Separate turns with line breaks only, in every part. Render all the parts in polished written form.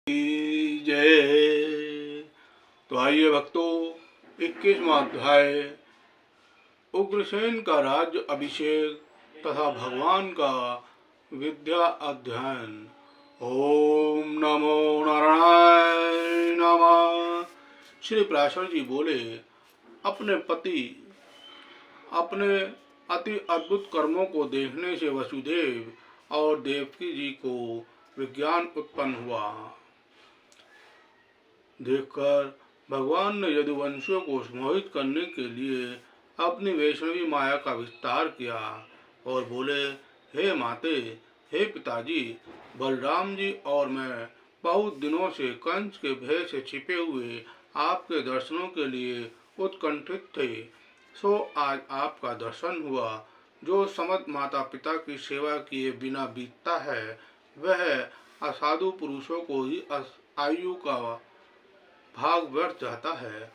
जय। तो आइए भक्तों, 21वां अध्याय उग्रसेन का राज्य अभिषेक तथा भगवान का विद्या अध्ययन। ओम नमो नारायण नमः। श्री पराशर जी बोले, अपने पति अपने अति अद्भुत कर्मों को देखने से वसुदेव और देवकी जी को विज्ञान उत्पन्न हुआ। देखकर भगवान ने यदुवंशियों को मोहित करने के लिए अपनी वैष्णवी माया का विस्तार किया और बोले, हे माते, हे पिताजी, बलराम जी और मैं बहुत दिनों से कंस के भय से छिपे हुए आपके दर्शनों के लिए उत्कंठित थे। सो आज आपका दर्शन हुआ। जो समझ माता पिता की सेवा किए बिना बीतता है, वह असाधु पुरुषों को ही आयु का भाग व्यर्थ जाता है।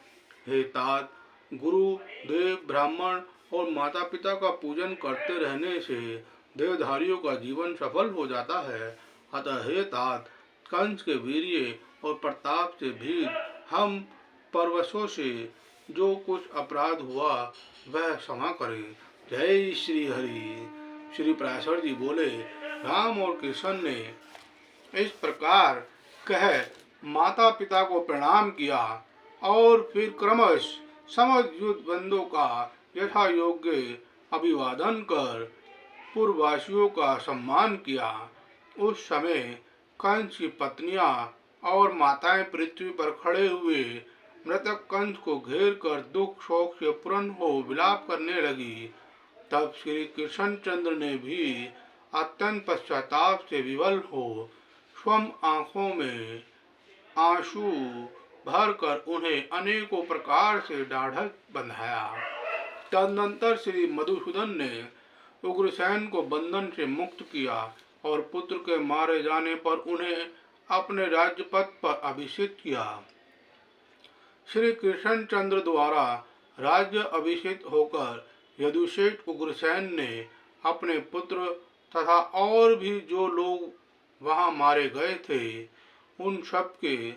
हे तात, गुरु, देव, ब्राह्मण और माता पिता का पूजन करते रहने से देवधारियों का जीवन सफल हो जाता है। अतः हे तात, कंस के वीर्य और प्रताप से भी हम परवशों से जो कुछ अपराध हुआ वह क्षमा करें। जय श्री हरि। श्री पराशर जी बोले, राम और कृष्ण ने इस प्रकार कह माता पिता को प्रणाम किया और फिर क्रमश समस्त युद्ध बंदों का यथा योग्य अभिवादन कर पूर्ववासियों का सम्मान किया। उस समय कंस की पत्नियां और माताएं पृथ्वी पर खड़े हुए मृतक कंस को घेर कर दुख शोक से पूर्ण हो विलाप करने लगी। तब श्री कृष्णचंद्र ने भी अत्यंत पश्चाताप से विवल हो स्वयं आंखों में आंसू भरकर उन्हें अनेकों प्रकार से ढाढ़स बंधाया। तदनंतर श्री मधुसूदन ने उग्रसेन को बंधन से मुक्त किया और पुत्र के मारे जाने पर उन्हें अपने राज्य पद पर अभिषेक किया। श्री कृष्णचंद्र द्वारा राज्य अभिषेक होकर यदुश्रेष्ठ उग्रसेन ने अपने पुत्र तथा और भी जो लोग वहां मारे गए थे उन सब के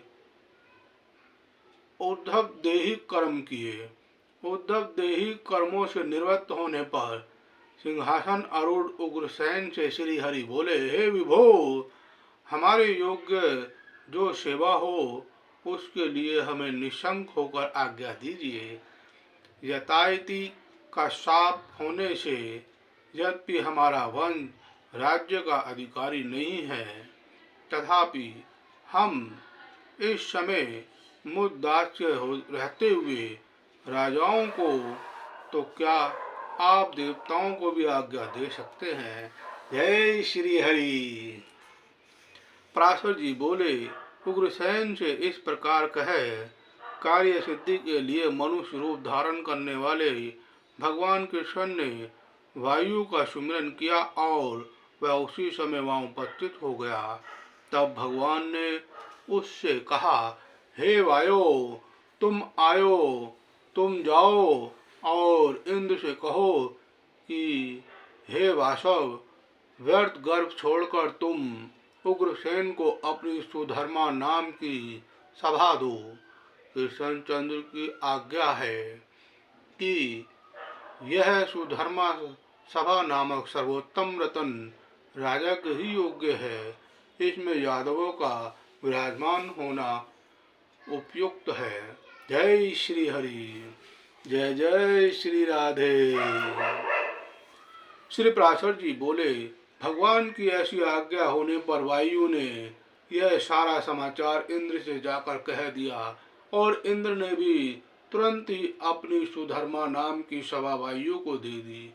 उद्धव देही कर्म किए। उद्धव देही कर्मों से निवृत्त होने पर सिंहासन आरूढ़ उग्रसेन से श्री हरि बोले, हे विभो, हमारे योग्य जो सेवा हो उसके लिए हमें निशंक होकर आज्ञा दीजिए। यतायति का शाप होने से यद्यपि हमारा वंश राज्य का अधिकारी नहीं है, तथापि हम इस समय मुद्दास्य रहते हुए राजाओं को तो क्या आप देवताओं को भी आज्ञा दे सकते हैं। जय श्री हरि। पराशर जी बोले, उग्रसेन से इस प्रकार कहे कार्य सिद्धि के लिए मनुष्य रूप धारण करने वाले भगवान कृष्ण ने वायु का सुमिरन किया और वह उसी समय वहां उपस्थित हो गया। तब भगवान ने उससे कहा, हे वायो, तुम आयो, तुम जाओ और इंद्र से कहो कि हे वासव, व्यर्थ गर्भ छोड़कर तुम उग्रसेन को अपनी सुधर्मा नाम की सभा दो। कृष्णचंद्र की आज्ञा है कि यह सुधर्मा सभा नामक सर्वोत्तम रतन राजा के ही योग्य है। इसमें यादवों का विराजमान होना उपयुक्त है। जय श्री हरि। जय जय श्री राधे। श्री पराशर जी बोले, भगवान की ऐसी आज्ञा होने पर वायु ने यह सारा समाचार इंद्र से जाकर कह दिया और इंद्र ने भी तुरंत ही अपनी सुधर्मा नाम की सभा वायु को दे दी।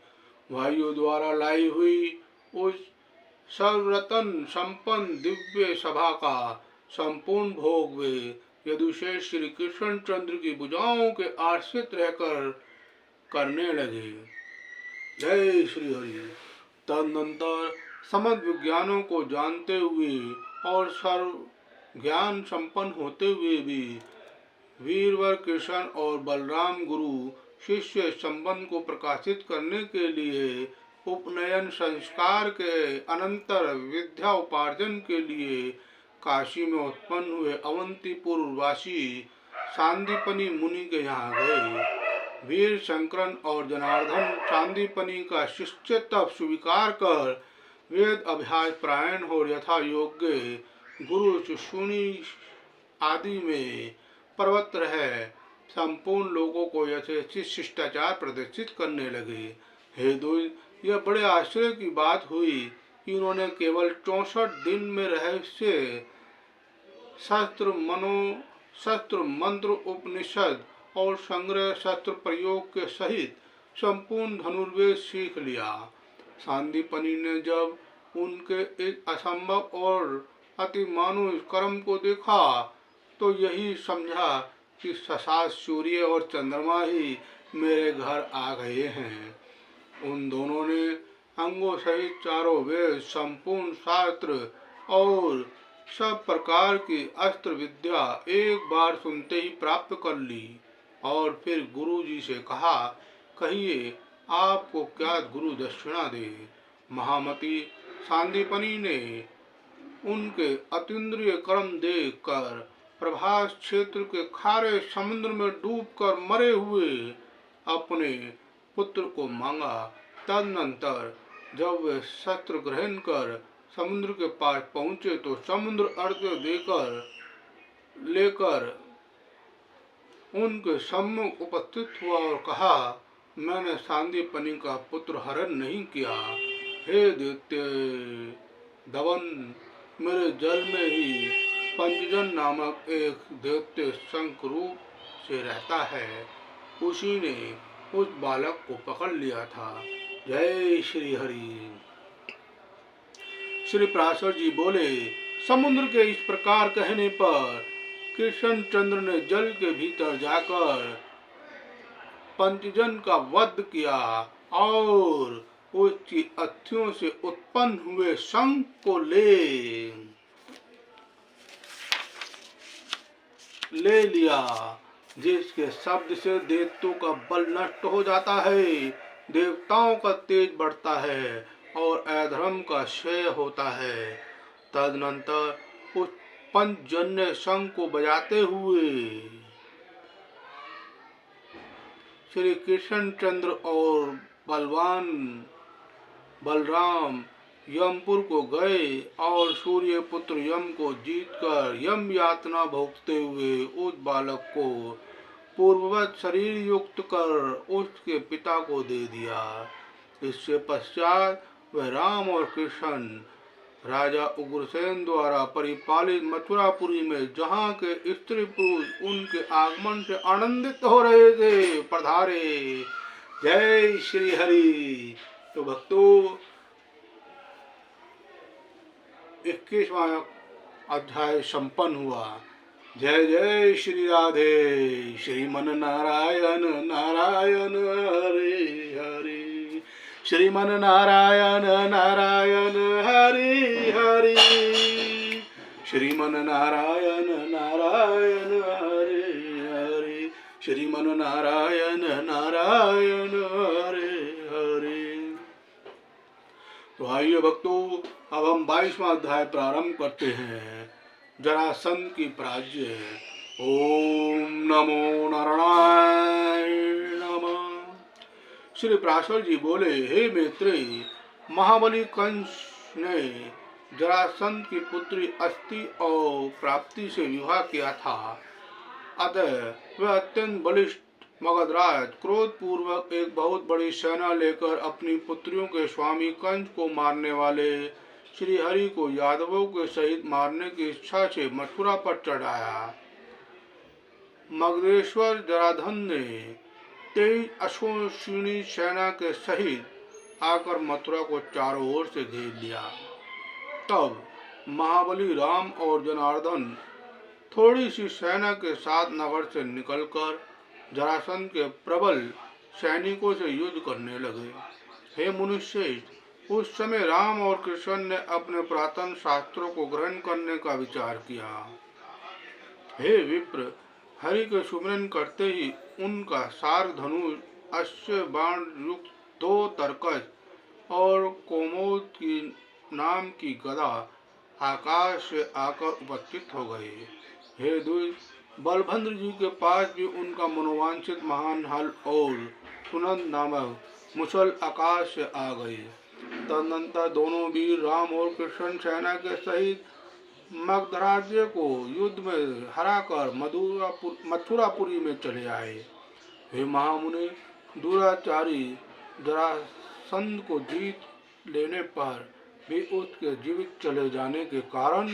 वायु द्वारा लाई हुई उस सर्वरतन संपन्न दिव्य सभा का संपूर्ण भोग वे यदुश्रेष्ठ श्री कृष्णचंद्र की भुजाओं के आश्रित रहकर करने लगे। जय श्री हरि। तदनंतर समस्त विज्ञानों को जानते हुए और सर्व ज्ञान संपन्न होते हुए भी वीरवर कृष्ण और बलराम गुरु शिष्य संबंध को प्रकाशित करने के लिए उपनयन संस्कार के अनंतर विद्या उपार्जन के लिए काशी में उत्पन्न हुए अवंतीपुरवासी सांदीपनी मुनि के यहाँ गए। वीर शंकरन और जनार्दन सांदीपनी का शिष्य तब स्वीकार कर वेद अभ्यास प्रायण हो यथा योग्य गुरु सुषुणी आदि में प्रवृत्त है संपूर्ण लोगों को यथेचित शिष्टाचार प्रदर्शित करने लगे। हे द्विज, यह बड़े आश्चर्य की बात हुई कि उन्होंने केवल 64 दिन में रहस्य शस्त्र मंत्र उपनिषद और संग्रह शस्त्र प्रयोग के सहित संपूर्ण धनुर्वेद सीख लिया। सांदीपनि ने जब उनके इस असंभव और अति मानुष कर्म को देखा तो यही समझा कि ससात सूर्य और चंद्रमा ही मेरे घर आ गए हैं। उन दोनों ने अंगों सहित चारों वेद, संपूर्ण शास्त्र और सब प्रकार की अस्त्र विद्या एक बार सुनते ही प्राप्त कर ली और फिर गुरु जी से कहा, कहिए आपको क्या गुरु दक्षिणा दे। महामती सांदीपनि ने उनके अतीन्द्रिय कर्म देख कर प्रभास क्षेत्र के खारे समुद्र में डूबकर मरे हुए अपने पुत्र को मांगा। तदनंतर जब वे शस्त्र ग्रहण कर समुद्र के पास पहुंचे तो समुद्र अर्घ्य लेकर उनके सम्मुख उपस्थित हुआ और कहा, मैंने सांदीपनि का पुत्र हरण नहीं किया। हे दैत्य दवन, मेरे जल में ही पंचजन नामक एक दैत्य शंख रूप से रहता है, उसी ने उस बालक को पकड़ लिया था। जय श्री हरि। श्री पराशर जी बोले, समुद्र के इस प्रकार कहने पर कृष्ण चंद्र ने जल के भीतर जाकर पंचजन का वध किया और उसकी अस्थियों से उत्पन्न हुए शंख को ले लिया, जिसके शब्द से दैत्यों का बल नष्ट हो जाता है, देवताओं का तेज बढ़ता है और अधर्म का क्षय होता है। तदनंतर उस पंचजन्य शंख को बजाते हुए श्री कृष्णचंद्र और बलराम यमपुर को गए और सूर्य पुत्र यम को जीतकर यम यातना भोगते हुए उस बालक को पूर्ववत शरीर युक्त कर उसके पिता को दे दिया। इससे पश्चात वह राम और कृष्ण राजा उग्रसेन द्वारा परिपालित मथुरापुरी में जहाँ के स्त्री पुरुष उनके आगमन से आनंदित हो रहे थे पधारे। जय श्री हरि। तो भक्तों, 21वां अध्याय संपन्न हुआ। जय जय श्री राधे। श्रीमन नारायण नारायण हरे हरे, श्रीमन नारायण नारायण हरे हरे, श्रीमन नारायण नारायण हरे हरे, श्रीमन नारायण नारायण हरे हरे। तो आइए भक्तों, अब हम 22वां अध्याय प्रारंभ करते हैं। जरासंध की पराजय। ओम नमो नारायण नमः। श्री पराशर जी बोले, हे मैत्रेयी, महाबली कंस ने जरासंध की पुत्री अस्ति और प्राप्ति से विवाह किया था। अतः वह अत्यंत बलिष्ठ मगधराज क्रोध पूर्वक एक बहुत बड़ी सेना लेकर अपनी पुत्रियों के स्वामी कंस को मारने वाले श्री हरि को यादवों के सहित मारने की इच्छा से मथुरा पर चढ़ाया। मगधेश्वर जराधन ने 23 अश्वसिनी सेना के सहित आकर मथुरा को चारों ओर से घेर लिया। तब महाबली राम और जनार्दन थोड़ी सी सेना के साथ नगर से निकलकर जरासंध के प्रबल सैनिकों से युद्ध करने लगे। हे मुनिश्रेष्ठ, उस समय राम और कृष्ण ने अपने पुरातन शास्त्रों को ग्रहण करने का विचार किया। हे विप्र, हरि के सुमिरन करते ही उनका सार धनुष, अश्व बाण युक्त 2 तरकश और कोमोद की नाम की गदा आकाश से आकर उपस्थित हो गए। हे द्विज, बलभद्र जी के पास भी उनका मनोवांछित महान हल और सुनंद नामक मुसल आकाश से आ गए। तदनंतर दोनों वीर राम और कृष्ण सेना के सहित मगधराज्य को युद्ध में हराकर मथुरापुरी में चले आए। हे महामुनि, दुराचारी जरासंध को जीत लेने पर भी उसके जीवित चले जाने के कारण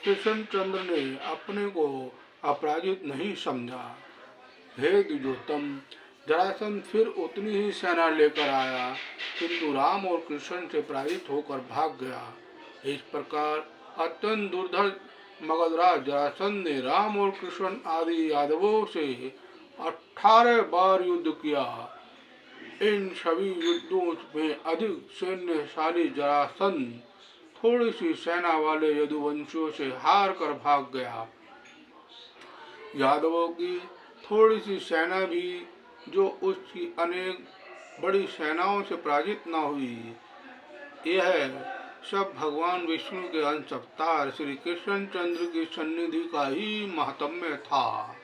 कृष्णचंद्र ने अपने को अपराजित नहीं समझा। हे द्विजोत्तम, जरासंध फिर उतनी ही सेना लेकर आया, किंतु राम और कृष्ण से पराजित होकर भाग गया। इस प्रकार अत्यंत दुर्धर मगधराज जरासंध ने राम और कृष्ण आदि यादवों से 18 बार युद्ध किया। इन सभी युद्धों में अधिक सैन्यशाली जरासंध थोड़ी सी सेना वाले यदुवंशियों से हार कर भाग गया। यादवों की थोड़ी सी सेना भी जो उसकी अनेक बड़ी सेनाओं से पराजित न हुई। यह सब भगवान विष्णु के अंश अवतार श्री कृष्णचंद्र की सन्निधि का ही महात्म्य था।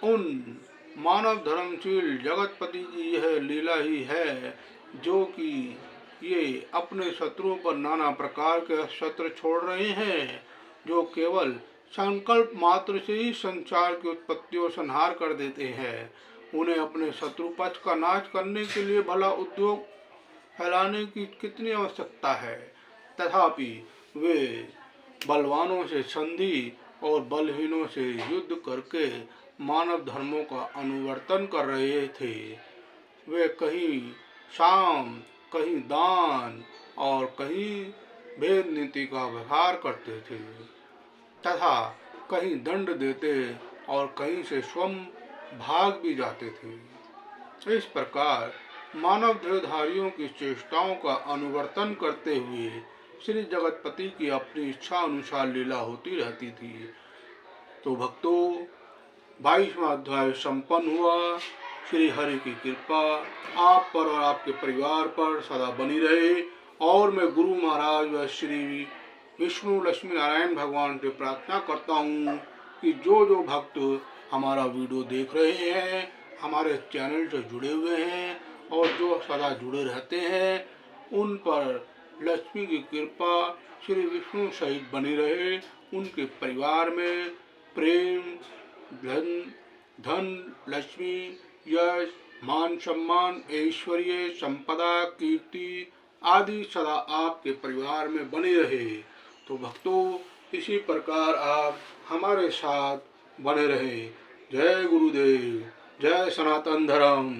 उन मानव धर्मशील जगतपति की यह लीला ही है, जो कि ये अपने शत्रुओं पर नाना प्रकार के शस्त्र छोड़ रहे हैं, जो केवल संकल्प मात्र से ही संसार की उत्पत्ति और संहार कर देते हैं। उन्हें अपने शत्रु पक्ष का नाश करने के लिए भला उद्योग फैलाने की कितनी आवश्यकता है, तथापि वे बलवानों से संधि और बलहीनों से युद्ध करके मानव धर्मों का अनुवर्तन कर रहे थे। वे कहीं साम, कहीं दान और कहीं भेद नीति का व्यवहार करते थे, तथा कहीं दंड देते और कहीं से स्वयं भाग भी जाते थे। इस प्रकार मानव देहधारियों की चेष्टाओं का अनुवर्तन करते हुए श्री जगतपति की अपनी इच्छा अनुसार लीला होती रहती थी। तो भक्तों, 22वां अध्याय संपन्न हुआ। श्री हरि की कृपा आप पर और आपके परिवार पर सदा बनी रहे, और मैं गुरु महाराज व श्री विष्णु लक्ष्मी नारायण भगवान से प्रार्थना करता हूँ कि जो जो भक्त हमारा वीडियो देख रहे हैं, हमारे चैनल से जुड़े हुए हैं और जो सदा जुड़े रहते हैं, उन पर लक्ष्मी की कृपा श्री विष्णु सहित बनी रहे। उनके परिवार में प्रेम, धन, लक्ष्मी, यश, मान सम्मान, ऐश्वर्य, संपदा, कीर्ति आदि सदा आपके परिवार में बने रहे। तो भक्तों, इसी प्रकार आप हमारे साथ बने रहे। जय गुरुदेव, जय सनातन धर्म,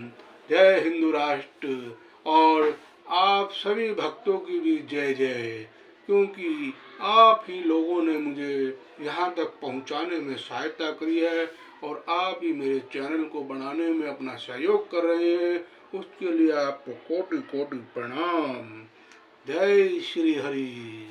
जय हिंदू राष्ट्र, और आप सभी भक्तों की भी जय जय, क्योंकि आप ही लोगों ने मुझे यहाँ तक पहुँचाने में सहायता करी है और आप ही मेरे चैनल को बनाने में अपना सहयोग कर रहे हैं। उसके लिए आपको कोटि कोटि प्रणाम। जय श्री हरि।